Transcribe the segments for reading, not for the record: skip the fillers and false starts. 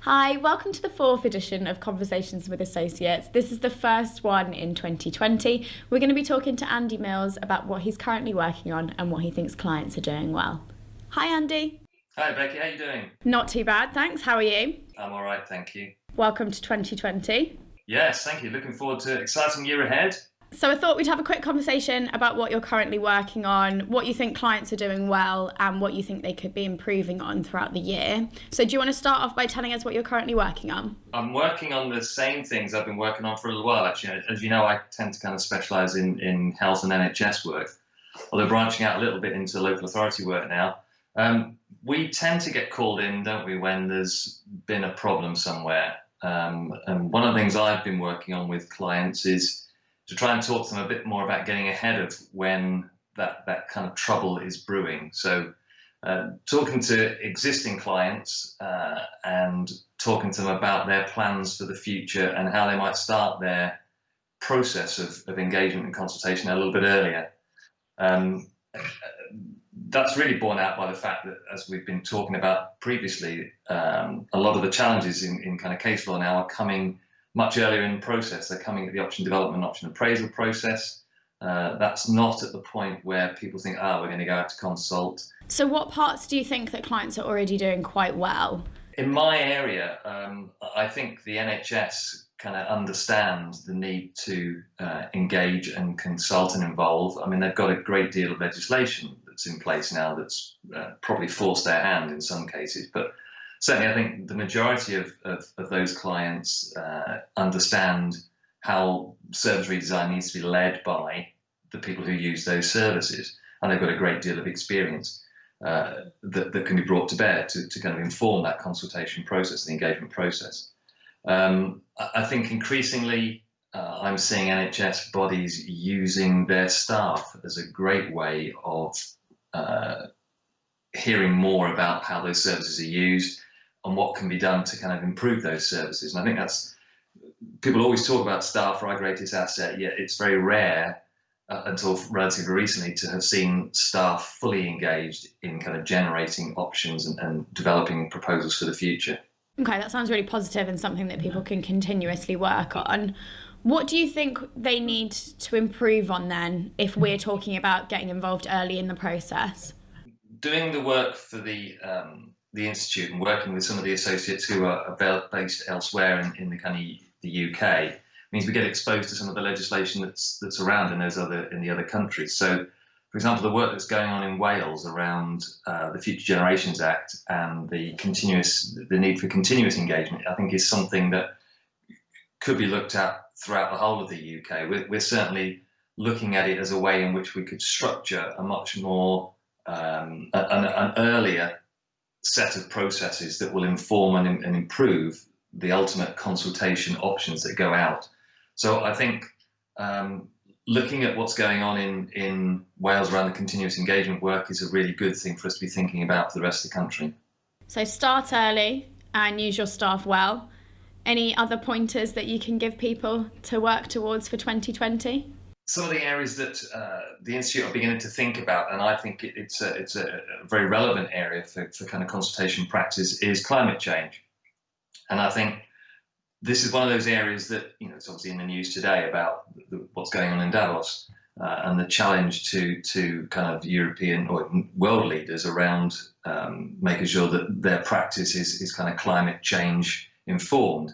Hi, welcome to the fourth edition of Conversations with Associates. This is the first one in 2020. We're going to be talking to Andy Mills about what he's currently working on and what he thinks clients are doing well. Hi, Andy. Hi, Becky. How you doing? Not too bad, thanks. How are you? I'm all right, thank you. Welcome to 2020. Yes, thank you. Looking forward to an exciting year ahead. So I thought we'd have a quick conversation about what you're currently working on, what you think clients are doing well, and what you think they could be improving on throughout the year. So do you want to start off by telling us what you're currently working on? I'm working on the same things I've been working on for a little while, actually. As you know, I tend to kind of specialise in health and NHS work, although branching out a little bit into local authority work now. We tend to get called in, don't we, when there's been a problem somewhere. And one of the things I've been working on with clients is to try and talk to them a bit more about getting ahead of when that kind of trouble is brewing. So talking to existing clients and talking to them about their plans for the future and how they might start their process of engagement and consultation a little bit earlier. That's really borne out by the fact that, as we've been talking about previously, a lot of the challenges in kind of case law now are coming much earlier in the process. They're coming at the option development, option appraisal process. That's not at the point where people think, we're going to go out to consult. So what parts do you think that clients are already doing quite well? In my area, I think the NHS kind of understands the need to engage and consult and involve. I mean, they've got a great deal of legislation that's in place now that's probably forced their hand in some cases, but certainly, I think the majority of those clients understand how service redesign needs to be led by the people who use those services, and they've got a great deal of experience that can be brought to bear to kind of inform that consultation process, the engagement process. I think increasingly I'm seeing NHS bodies using their staff as a great way of hearing more about how those services are used and what can be done to kind of improve those services. And I think that's, people always talk about staff are our greatest asset, yet it's very rare until relatively recently to have seen staff fully engaged in kind of generating options and developing proposals for the future. Okay, that sounds really positive and something that people can continuously work on. What do you think they need to improve on then, if we're talking about getting involved early in the process? Doing the work for the Institute and working with some of the associates who are based elsewhere in the kind of the UK means we get exposed to some of the legislation that's around in the other countries. So, for example, the work that's going on in Wales around the Future Generations Act and the need for continuous engagement, I think, is something that could be looked at throughout the whole of the UK. We're certainly looking at it as a way in which we could structure a much more an earlier set of processes that will inform and improve the ultimate consultation options that go out. So I think looking at what's going on in Wales around the continuous engagement work is a really good thing for us to be thinking about for the rest of the country. So start early and use your staff well. Any other pointers that you can give people to work towards for 2020? Some of the areas that the Institute are beginning to think about, and I think it's a very relevant area for kind of consultation practice, is climate change. And I think this is one of those areas that, it's obviously in the news today about what's going on in Davos and the challenge to kind of European or world leaders around making sure that their practice is kind of climate change informed.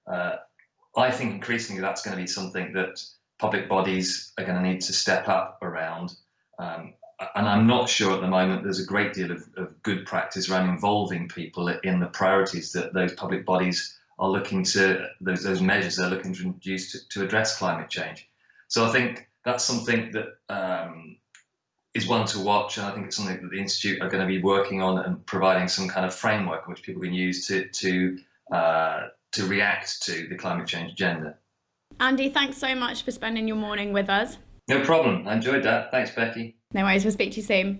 I think increasingly that's going to be something that public bodies are going to need to step up around. And I'm not sure at the moment there's a great deal of good practice around involving people in the priorities that those public bodies are looking to, those measures they're looking to introduce to address climate change. So I think that's something that is one to watch, and I think it's something that the Institute are going to be working on and providing some kind of framework which people can use to react to the climate change agenda. Andy, thanks so much for spending your morning with us. No problem. I enjoyed that. Thanks, Becky. No worries, we'll speak to you soon.